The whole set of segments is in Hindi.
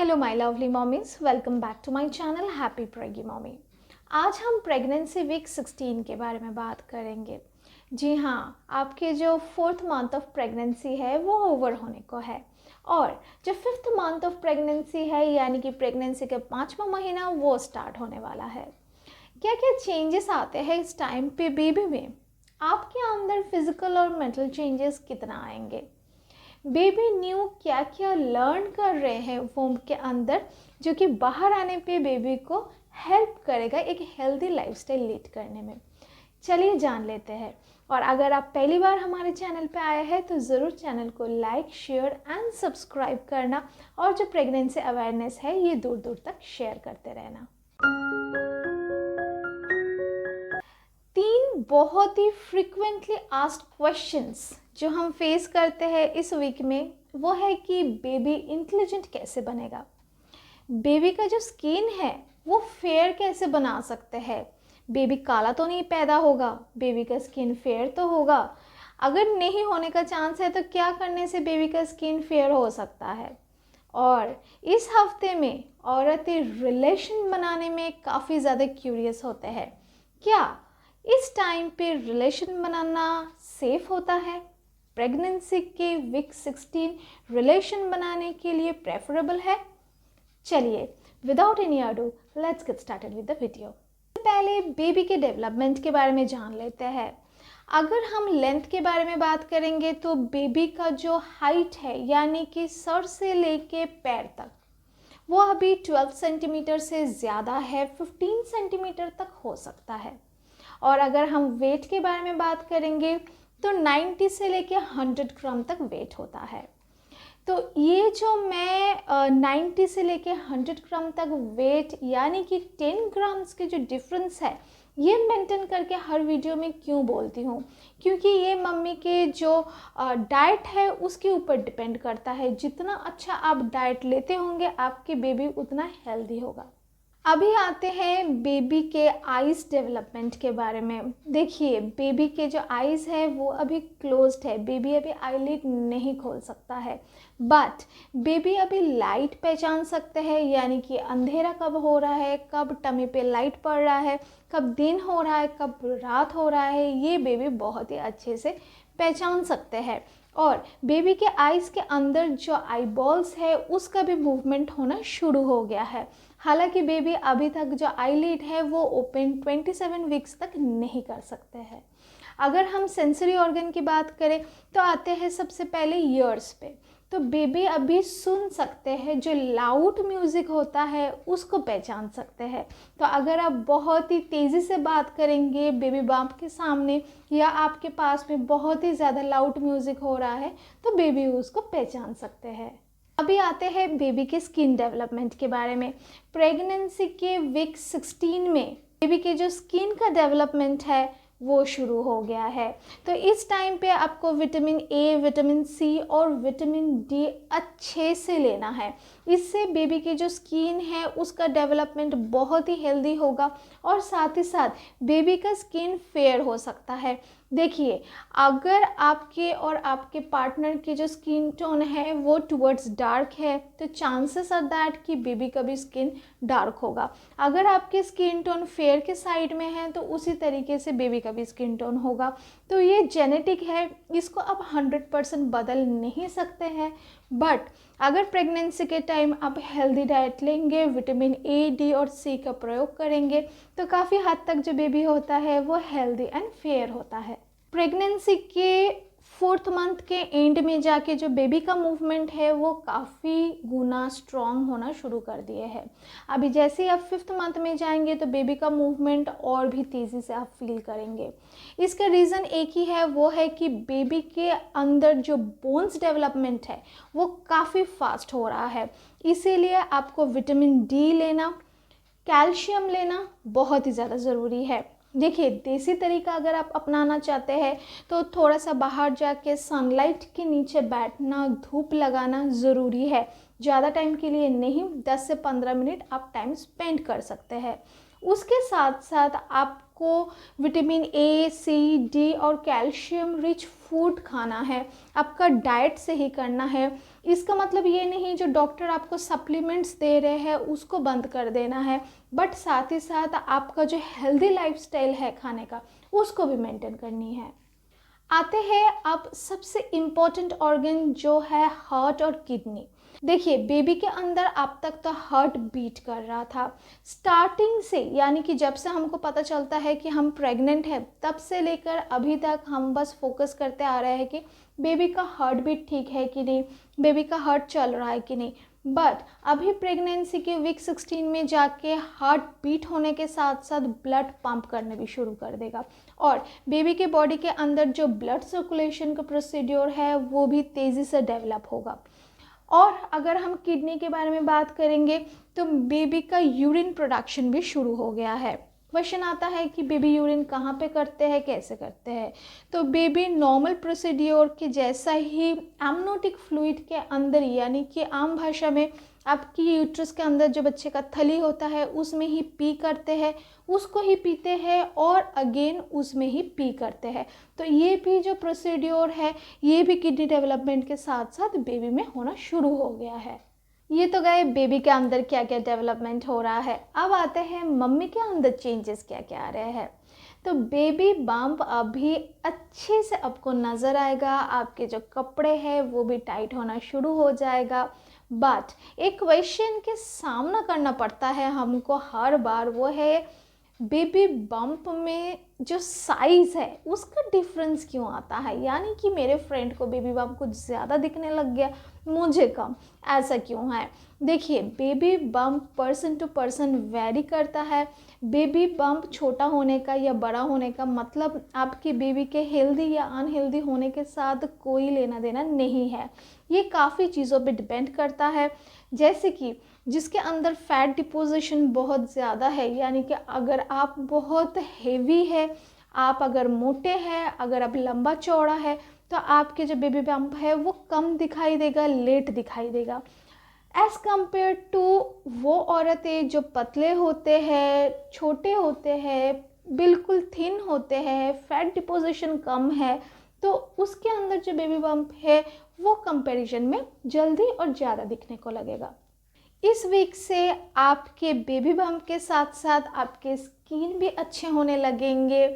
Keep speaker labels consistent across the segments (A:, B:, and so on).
A: Hello my lovely mommies, welcome back to my channel happy preggy mommy. आज हम प्रेगनेंसी वीक 16 के बारे में बात करेंगे। जी हाँ, आपके जो 4th मंथ ऑफ प्रेगनेंसी है वो ओवर होने को है और जो 5th मंथ ऑफ प्रेगनेंसी है यानी कि प्रेगनेंसी का 5वां महीना वो स्टार्ट होने वाला है। क्या क्या चेंजेस आते हैं इस टाइम पे बेबी में? आपके अंदर फिजिकल और मेंटल चेंजेस कितना आएंगे? बेबी न्यू क्या क्या लर्न कर रहे हैं वोम के अंदर, जो कि बाहर आने पे बेबी को हेल्प करेगा एक हेल्दी लाइफस्टाइल लीड करने में। चलिए जान लेते हैं। और अगर आप पहली बार हमारे चैनल पे आए हैं तो ज़रूर चैनल को लाइक, शेयर एंड सब्सक्राइब करना और जो प्रेगनेंसी अवेयरनेस है ये दूर दूर तक शेयर करते रहना। 3 बहुत ही फ्रिक्वेंटली आस्क्ड क्वेश्चंस जो हम फेस करते हैं इस वीक में वो है कि बेबी इंटेलिजेंट कैसे बनेगा, बेबी का जो स्किन है वो फेयर कैसे बना सकते हैं, बेबी काला तो नहीं पैदा होगा, बेबी का स्किन फेयर तो होगा, अगर नहीं होने का चांस है तो क्या करने से बेबी का स्किन फेयर हो सकता है। और इस हफ्ते में औरतें रिलेशन बनाने में काफ़ी ज़्यादा क्यूरियस होते हैं। क्या इस टाइम पे रिलेशन बनाना सेफ होता है? प्रेगनेंसी के वीक 16 रिलेशन बनाने के लिए प्रेफरेबल है? चलिए without any ado let's get started with the video. पहले बेबी के डेवलपमेंट के बारे में जान लेते हैं। अगर हम लेंथ के बारे में बात करेंगे तो बेबी का जो हाइट है यानी कि सर से लेके पैर तक वो अभी 12 सेंटीमीटर से ज़्यादा है, 15 सेंटीमीटर तक हो सकता है। और अगर हम वेट के बारे में बात करेंगे तो 90 से लेके 100 ग्राम तक वेट होता है। तो ये जो मैं 90 से लेके 100 ग्राम तक वेट यानी कि 10 ग्राम्स के जो डिफरेंस है ये मेंटेन करके हर वीडियो में क्यों बोलती हूँ, क्योंकि ये मम्मी के जो डाइट है उसके ऊपर डिपेंड करता है। जितना अच्छा आप डाइट लेते होंगे आपके बेबी उतना हेल्दी होगा। अभी आते हैं बेबी के आइज़ डेवलपमेंट के बारे में। देखिए बेबी के जो आइज़ है वो अभी क्लोज्ड है, बेबी अभी आईलिड नहीं खोल सकता है, बट बेबी अभी लाइट पहचान सकते हैं, यानी कि अंधेरा कब हो रहा है, कब टमी पे लाइट पड़ रहा है, कब दिन हो रहा है, कब रात हो रहा है, ये बेबी बहुत ही अच्छे से पहचान सकते हैं। और बेबी के आइज़ के अंदर जो आईबॉल्स है उसका भी मूवमेंट होना शुरू हो गया है। हालांकि बेबी अभी तक जो आईलिड है वो ओपन 27 वीक्स तक नहीं कर सकते हैं। अगर हम सेंसरी ऑर्गन की बात करें तो आते हैं सबसे पहले ईयर्स पे। तो बेबी अभी सुन सकते हैं, जो लाउड म्यूज़िक होता है उसको पहचान सकते हैं। तो अगर आप बहुत ही तेज़ी से बात करेंगे बेबी बम्प के सामने या आपके पास में बहुत ही ज़्यादा लाउड म्यूज़िक हो रहा है तो बेबी उसको पहचान सकते हैं। अभी आते हैं बेबी के स्किन डेवलपमेंट के बारे में। प्रेगनेंसी के वीक 16 में बेबी के जो स्किन का डेवलपमेंट है वो शुरू हो गया है। तो इस टाइम पे आपको विटामिन ए, विटामिन सी और विटामिन डी अच्छे से लेना है। इससे बेबी की जो स्किन है उसका डेवलपमेंट बहुत ही हेल्दी होगा और साथ ही साथ बेबी का स्किन फेयर हो सकता है। देखिए अगर आपके और आपके पार्टनर की जो स्किन टोन है वो टुवर्ड्स डार्क है तो चांसेस आर दैट कि बेबी का भी स्किन डार्क होगा। अगर आपकी स्किन टोन फेयर के साइड में है तो उसी तरीके से बेबी का भी स्किन टोन होगा। तो ये जेनेटिक है, इसको आप 100% बदल नहीं सकते हैं। बट अगर प्रेगनेंसी के टाइम आप हेल्दी डाइट लेंगे, विटामिन ए, डी और सी का प्रयोग करेंगे तो काफ़ी हद तक जो बेबी होता है वो हेल्दी एंड फेयर होता है। प्रेगनेंसी के 4th मंथ के एंड में जाके जो बेबी का मूवमेंट है वो काफ़ी गुना स्ट्रॉन्ग होना शुरू कर दिए हैं। अभी जैसे ही आप 5th मंथ में जाएंगे तो बेबी का मूवमेंट और भी तेज़ी से आप फील करेंगे। इसका रीज़न एक ही है, वो है कि बेबी के अंदर जो बोन्स डेवलपमेंट है वो काफ़ी फास्ट हो रहा है। इसीलिए आपको विटामिन डी लेना, कैल्शियम लेना बहुत ही ज़्यादा ज़रूरी है। देखिए देसी तरीका अगर आप अपनाना चाहते हैं तो थोड़ा सा बाहर जाके सनलाइट के नीचे बैठना, धूप लगाना ज़रूरी है। ज़्यादा टाइम के लिए नहीं, 10 से 15 मिनट आप टाइम स्पेंड कर सकते हैं। उसके साथ साथ आपको विटामिन ए, सी, डी और कैल्शियम रिच फूड खाना है, आपका डाइट से ही करना है। इसका मतलब ये नहीं जो डॉक्टर आपको सप्लीमेंट्स दे रहे हैं उसको बंद कर देना है, बट साथ ही साथ आपका जो हेल्दी लाइफस्टाइल है खाने का उसको भी मेंटेन करनी है। आते हैं अब सबसे इम्पोर्टेंट ऑर्गन जो है हार्ट और किडनी। देखिए बेबी के अंदर अब तक तो हार्ट बीट कर रहा था स्टार्टिंग से, यानी कि जब से हमको पता चलता है कि हम प्रेग्नेंट हैं तब से लेकर अभी तक हम बस फोकस करते आ रहे हैं कि बेबी का हार्ट बीट ठीक है कि नहीं, बेबी का हार्ट चल रहा है कि नहीं। बट अभी प्रेगनेंसी के वीक 16 में जाके हार्ट बीट होने के साथ साथ ब्लड पंप करने भी शुरू कर देगा और बेबी के बॉडी के अंदर जो ब्लड सर्कुलेशन का प्रोसीड्योर है वो भी तेज़ी से डेवलप होगा। और अगर हम किडनी के बारे में बात करेंगे तो बेबी का यूरिन प्रोडक्शन भी शुरू हो गया है। क्वेश्चन आता है कि बेबी यूरिन कहाँ पे करते हैं, कैसे करते हैं। तो बेबी नॉर्मल प्रोसीड्योर के जैसा ही एमनोटिक फ्लूइड के अंदर, यानी कि आम भाषा में आपकी यूट्रस के अंदर जो बच्चे का थली होता है उसमें ही पी करते हैं, उसको ही पीते हैं और अगेन उसमें ही पी करते हैं। तो ये भी जो प्रोसीड्योर है ये भी किडनी डेवलपमेंट के साथ साथ बेबी में होना शुरू हो गया है। ये तो गए बेबी के अंदर क्या क्या डेवलपमेंट हो रहा है। अब आते हैं मम्मी के अंदर चेंजेस क्या क्या आ रहे हैं। तो बेबी बम्प अभी अच्छे से आपको नज़र आएगा, आपके जो कपड़े हैं वो भी टाइट होना शुरू हो जाएगा। बट एक क्वेश्चन के सामना करना पड़ता है हमको हर बार, वो है बेबी बम्प में जो साइज़ है उसका डिफरेंस क्यों आता है। यानी कि मेरे फ्रेंड को बेबी बम्प कुछ ज़्यादा दिखने लग गया, मुझे कम, ऐसा क्यों है। देखिए baby bump person to person vary करता है। बेबी बम्प छोटा होने का या बड़ा होने का मतलब आपकी बेबी के हेल्दी या अनहेल्दी होने के साथ कोई लेना देना नहीं है। ये काफ़ी चीज़ों पे डिपेंड करता है, जैसे कि जिसके अंदर फैट डिपोजिशन बहुत ज़्यादा है, यानी कि अगर आप बहुत हेवी है, आप अगर मोटे हैं, अगर आप लंबा चौड़ा है तो आपके जो बेबी बम्प है वो कम दिखाई देगा, लेट दिखाई देगा एज़ कम्पेयर टू वो औरतें जो पतले होते हैं, छोटे होते हैं, बिल्कुल थिन होते हैं, फैट डिपोजिशन कम है, तो उसके अंदर जो बेबी बम्प है वो कंपैरिजन में जल्दी और ज़्यादा दिखने को लगेगा। इस वीक से आपके बेबी बम्प के साथ साथ आपके स्किन भी अच्छे होने लगेंगे,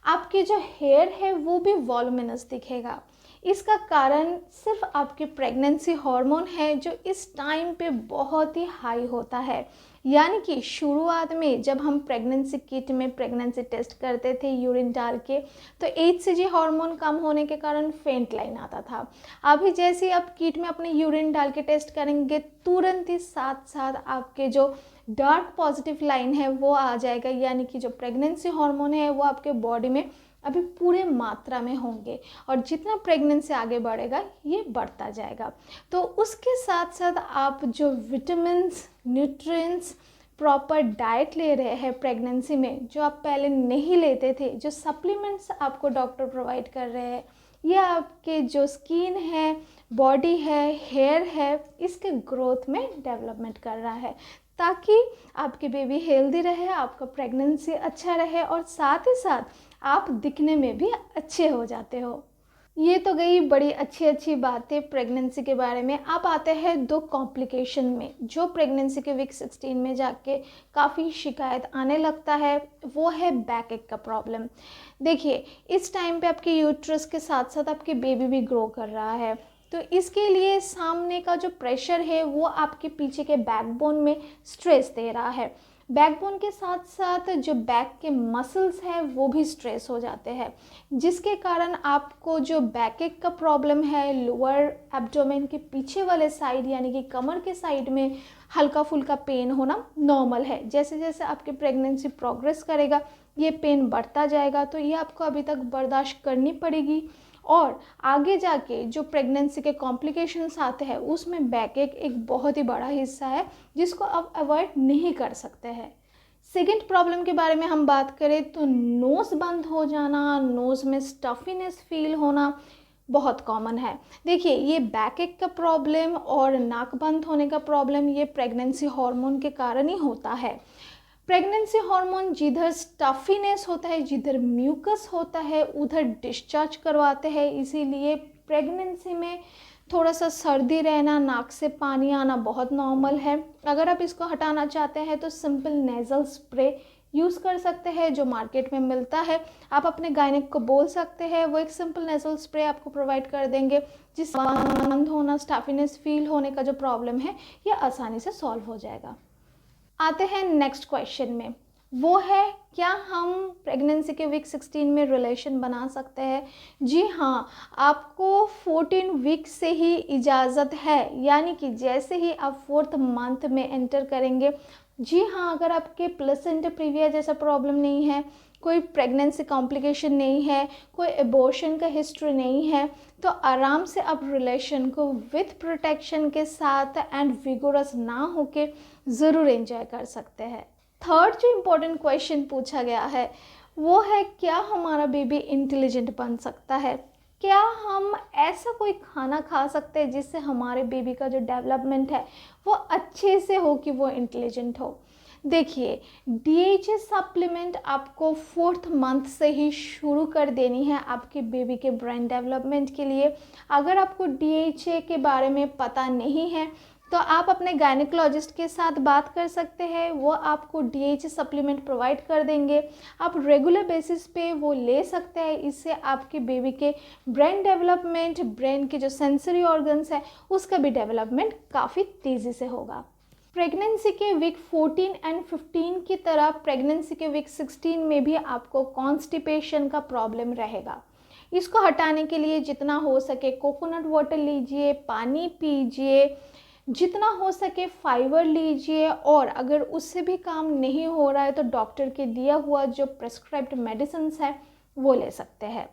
A: आपके जो हेयर है वो भी वॉल्यूमिनस दिखेगा। इसका कारण सिर्फ आपके प्रेगनेंसी हार्मोन है जो इस टाइम पे बहुत ही हाई होता है। यानी कि शुरुआत में जब हम प्रेगनेंसी किट में प्रेगनेंसी टेस्ट करते थे यूरिन डाल के, तो HCG हार्मोन कम होने के कारण फेंट लाइन आता था। अभी जैसे आप किट में अपने यूरिन डाल के टेस्ट करेंगे तुरंत ही साथ साथ आपके जो डार्क पॉजिटिव लाइन है वो आ जाएगा, यानी कि जो प्रेगनेंसी हार्मोन है वो आपके बॉडी में अभी पूरे मात्रा में होंगे और जितना प्रेगनेंसी आगे बढ़ेगा ये बढ़ता जाएगा। तो उसके साथ साथ आप जो विटामिन्स, न्यूट्रिएंट्स, प्रॉपर डाइट ले रहे हैं प्रेगनेंसी में जो आप पहले नहीं लेते थे, जो सप्लीमेंट्स आपको डॉक्टर प्रोवाइड कर रहे हैं, ये आपके जो स्किन है, बॉडी है, हेयर है, इसके ग्रोथ में डेवलपमेंट कर रहा है ताकि आपकी बेबी हेल्दी रहे, आपका प्रेगनेंसी अच्छा रहे और साथ ही साथ आप दिखने में भी अच्छे हो जाते हो। ये तो गई बड़ी अच्छी अच्छी बातें प्रेगनेंसी के बारे में। अब आते हैं दो कॉम्प्लिकेशन में जो प्रेगनेंसी के वीक 16 में जाके काफ़ी शिकायत आने लगता है, वो है बैक एक का प्रॉब्लम। देखिए इस टाइम पे आपके यूट्रस के साथ साथ आपके बेबी भी ग्रो कर रहा है, तो इसके लिए सामने का जो प्रेशर है वो आपके पीछे के बैकबोन में स्ट्रेस दे रहा है। बैकबोन के साथ साथ जो बैक के मसल्स हैं वो भी स्ट्रेस हो जाते हैं, जिसके कारण आपको जो बैक एक का प्रॉब्लम है, लोअर एब्डोमेन के पीछे वाले साइड यानी कि कमर के साइड में हल्का फुल्का पेन होना नॉर्मल है। जैसे जैसे आपकी प्रेगनेंसी प्रोग्रेस करेगा ये पेन बढ़ता जाएगा, तो ये आपको अभी तक बर्दाश्त करनी पड़ेगी और आगे जाके जो प्रेगनेंसी के कॉम्प्लिकेशंस आते हैं उसमें बैक एक बहुत ही बड़ा हिस्सा है जिसको आप अवॉइड नहीं कर सकते हैं। सेकेंड प्रॉब्लम के बारे में हम बात करें तो नोज़ बंद हो जाना, नोज़ में स्टफीनेस फील होना बहुत कॉमन है। देखिए ये बैक एक का प्रॉब्लम और नाक बंद होने का प्रॉब्लम ये प्रेगनेंसी हार्मोन के कारण ही होता है। प्रेगनेंसी हार्मोन जिधर स्टफीनेस होता है, जिधर म्यूकस होता है, उधर डिस्चार्ज करवाते हैं। इसीलिए प्रेगनेंसी में थोड़ा सा सर्दी रहना, नाक से पानी आना बहुत नॉर्मल है। अगर आप इसको हटाना चाहते हैं तो सिंपल नेज़ल स्प्रे यूज़ कर सकते हैं जो मार्केट में मिलता है। आप अपने गायनिक को बोल सकते हैं, वो एक सिंपल नेज़ल स्प्रे आपको प्रोवाइड कर देंगे, जिससे बंद होना, स्टफीनेस फील होने का जो प्रॉब्लम है ये आसानी से सॉल्व हो जाएगा। आते हैं नेक्स्ट क्वेश्चन में, वो है क्या हम प्रेगनेंसी के वीक 16 में रिलेशन बना सकते हैं? जी हाँ, आपको 14 वीक से ही इजाज़त है, यानी कि जैसे ही आप 4th मंथ में एंटर करेंगे। जी हाँ, अगर आपके प्लेसेंटा प्रीविया जैसा प्रॉब्लम नहीं है, कोई प्रेगनेंसी कॉम्प्लिकेशन नहीं है, कोई एबॉर्शन का हिस्ट्री नहीं है, तो आराम से आप रिलेशन को विथ प्रोटेक्शन के साथ एंड विगोरस ना होके ज़रूर एंजॉय कर सकते हैं। थर्ड जो इम्पोर्टेंट क्वेश्चन पूछा गया है वो है क्या हमारा बेबी इंटेलिजेंट बन सकता है? क्या हम ऐसा कोई खाना खा सकते हैं जिससे हमारे बेबी का जो डेवलपमेंट है वो अच्छे से हो कि वो इंटेलिजेंट हो? देखिए, DHA सप्लीमेंट आपको 4th मंथ से ही शुरू कर देनी है आपके बेबी के ब्रेन डेवलपमेंट के लिए। अगर आपको DHA के बारे में पता नहीं है तो आप अपने गायनेकोलॉजिस्ट के साथ बात कर सकते हैं, वो आपको DHA सप्लीमेंट प्रोवाइड कर देंगे। आप रेगुलर बेसिस पे वो ले सकते हैं। इससे आपके बेबी के ब्रेन डेवलपमेंट, ब्रेन के जो सेंसरी ऑर्गन्स है उसका भी डेवलपमेंट काफ़ी तेज़ी से होगा। प्रेगनेंसी के वीक 14 एंड 15 की तरह प्रेगनेंसी के वीक 16 में भी आपको कॉन्स्टिपेशन का प्रॉब्लम रहेगा। इसको हटाने के लिए जितना हो सके कोकोनट वाटर लीजिए, पानी पीजिए, जितना हो सके फाइबर लीजिए, और अगर उससे भी काम नहीं हो रहा है तो डॉक्टर के दिया हुआ जो प्रेस्क्राइब्ड मेडिसिन्स है वो ले सकते हैं।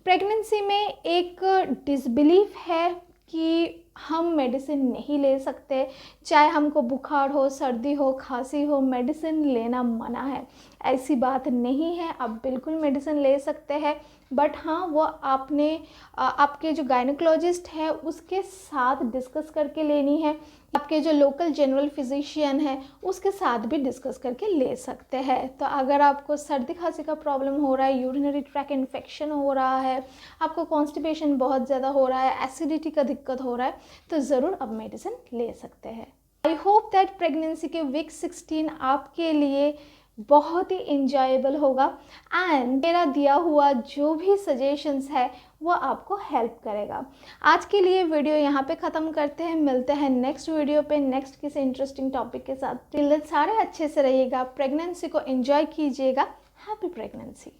A: प्रेगनेंसी में एक डिसबिलीफ है कि हम मेडिसिन नहीं ले सकते, चाहे हमको बुखार हो, सर्दी हो, खांसी हो, मेडिसिन लेना मना है। ऐसी बात नहीं है, आप बिल्कुल मेडिसिन ले सकते हैं, बट हाँ वो आपके जो गायनेकोलॉजिस्ट है उसके साथ डिस्कस करके लेनी है। आपके जो लोकल जनरल फिजिशियन है उसके साथ भी डिस्कस करके ले सकते हैं। तो अगर आपको सर्दी खांसी का प्रॉब्लम हो रहा है, यूरिनरी ट्रैक इन्फेक्शन हो रहा है, आपको कॉन्स्टिपेशन बहुत ज़्यादा हो रहा है, एसिडिटी का दिक्कत हो रहा है, तो ज़रूर आप मेडिसिन ले सकते हैं। आई होप दैट प्रेगनेंसी के वीक 16 आपके लिए बहुत ही इंजॉयबल होगा एंड मेरा दिया हुआ जो भी सजेशंस है वो आपको हेल्प करेगा। आज के लिए वीडियो यहाँ पे ख़त्म करते हैं, मिलते हैं नेक्स्ट वीडियो पे नेक्स्ट किसी इंटरेस्टिंग टॉपिक के साथ। टिल देन सारे अच्छे से रहिएगा, प्रेगनेंसी को एंजॉय कीजिएगा। Happy pregnancy.